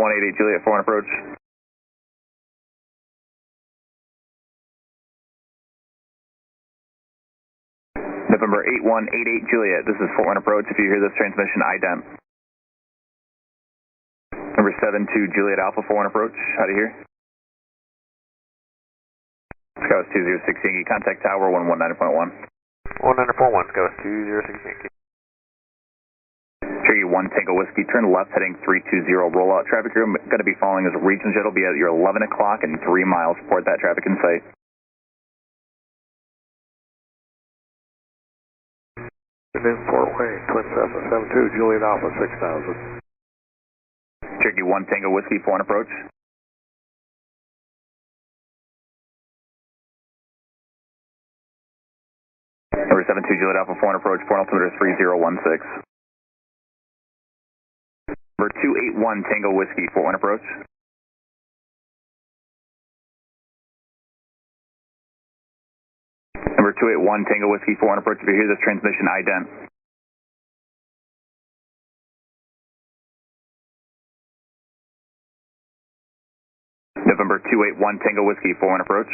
8188 Juliet, 4 approach. November 8188 Juliet, this is 4 approach. If you hear this transmission, ident. Number 72 Juliet Alpha, 4 approach. How do you hear? Scout 206 Yankee, contact tower 119.1. 19.1, Scout 206 Yankee. Cherokee 1 Tango Whiskey, turn left heading 320, rollout traffic you're going to be following is a regional jet. Will be at your 11 o'clock and 3 miles. Report that traffic in sight. And then Fort Wayne, Twin 772, Juliet Alpha 6000. Cherokee 1 Tango Whiskey, 4 approach. Number 72 Juliet Alpha, 4 approach, 4 altimeter 3016. Number 281 Tango Whiskey, 4 approach. Number 281 Tango Whiskey, 4 approach. If you hear this transmission, ident. November 281 Tango Whiskey, 4 approach.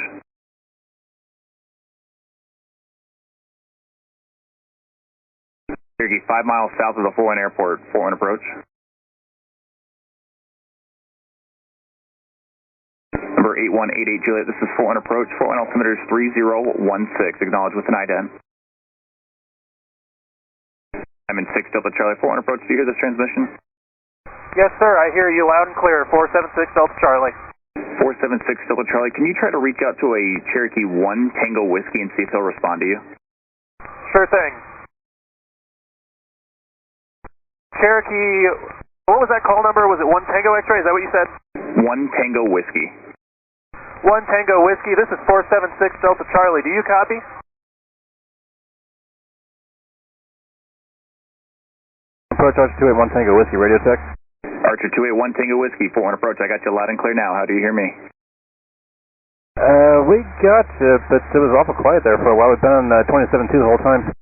Cherokee 5 miles south of the 4-1 airport, 4 approach. Number 8188 Juliet, this is 4 approach, 4 altimeter 3016, acknowledge with an ident. I'm in 6 Delta Charlie, 4 approach, do you hear this transmission? Yes sir, I hear you loud and clear, 476 Delta Charlie. 476 Delta Charlie, can you try to reach out to a Cherokee 1 Tango Whiskey and see if he'll respond to you? Sure thing. Cherokee, what was that call number? Was it 1 Tango X-ray? Is that what you said? 1 Tango Whiskey. 1 Tango Whiskey, this is 476 Delta Charlie. Do you copy? Approach Archer 281 Tango Whiskey, radio check. Archer 281 Tango Whiskey, 4 approach. I got you loud and clear now. How do you hear me? We got you, but it was awful quiet there for a while. We've been on 27.2 the whole time.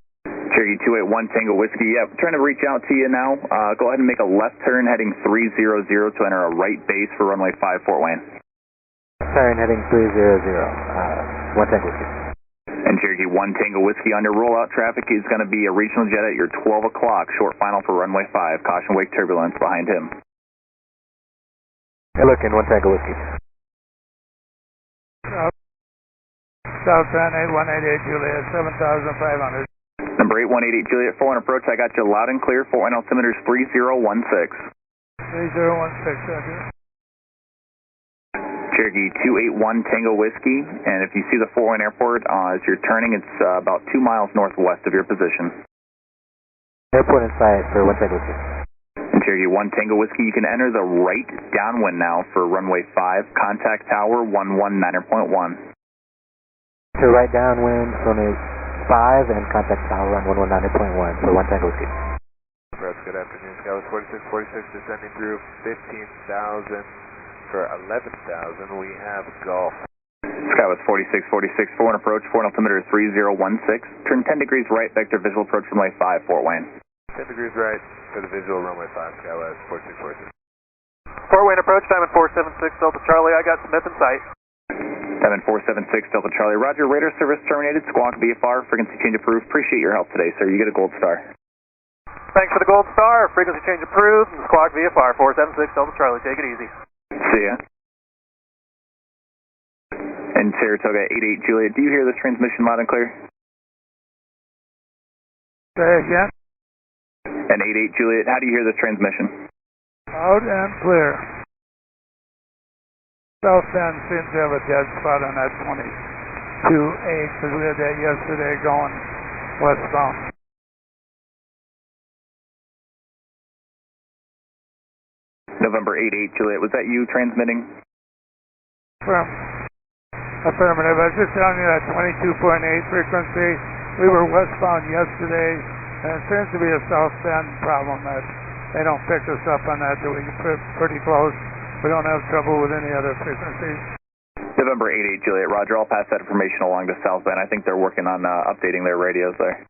Cherokee 281 Tango Whiskey, yeah, trying to reach out to you now. Go ahead and make a left turn heading 300 to enter a right base for runway 5 Fort Wayne. Turn heading 300, 1 Tango Whiskey. And Cherokee 1 Tango Whiskey on your rollout traffic is going to be a regional jet at your 12 o'clock, short final for runway 5. Caution wake turbulence behind him. Hey, look in 1 Tango Whiskey. Southbound 8188 Juliet, 7,500. Number 8188 Juliet, 4 approach. I got you loud and clear. 4 altimeters 3016. 3016, okay. Cherokee 281 Tango Whiskey, and if you see the 4-1 airport as you're turning, it's about 2 miles northwest of your position. Airport in sight for 1 Tango Whiskey. And Cherokee 1 Tango Whiskey, you can enter the right downwind now for runway 5, contact tower 119.1. To right downwind, runway 5 and contact tower on 119.1 for 1 Tango Whiskey. Good afternoon, Scout 4646 descending through 15,000 for 11,000. We have Golf. Sky was 4646, 4 approach, 4 altimeter 3016. Turn 10 degrees right, vector visual approach runway 5, Fort Wayne. 10 degrees right for the visual runway 5, Sky was 4646. Fort Wayne approach, Diamond 476 Delta Charlie. I got Smith in sight. Diamond 476 Delta Charlie. Roger, radar service terminated. Squawk VFR, frequency change approved. Appreciate your help today, sir. You get a gold star. Thanks for the gold star. Frequency change approved. And Squawk VFR 476 Delta Charlie. Take it easy. See ya. And Saratoga 88 Juliet, do you hear this transmission loud and clear? Say again. And 88 Juliet, how do you hear this transmission? Loud and clear. Southbound seems to have a dead spot on that 22A because we had that yesterday going westbound. November 88 Juliet, was that you transmitting? Affirmative. I was just telling you that 22.8 frequency. We were westbound yesterday, and it seems to be a southbound problem that they don't pick us up on that, that we can put pretty close. We don't have trouble with any other frequencies. November 88 Juliet, Roger, I'll pass that information along to southbound. I think they're working on updating their radios there.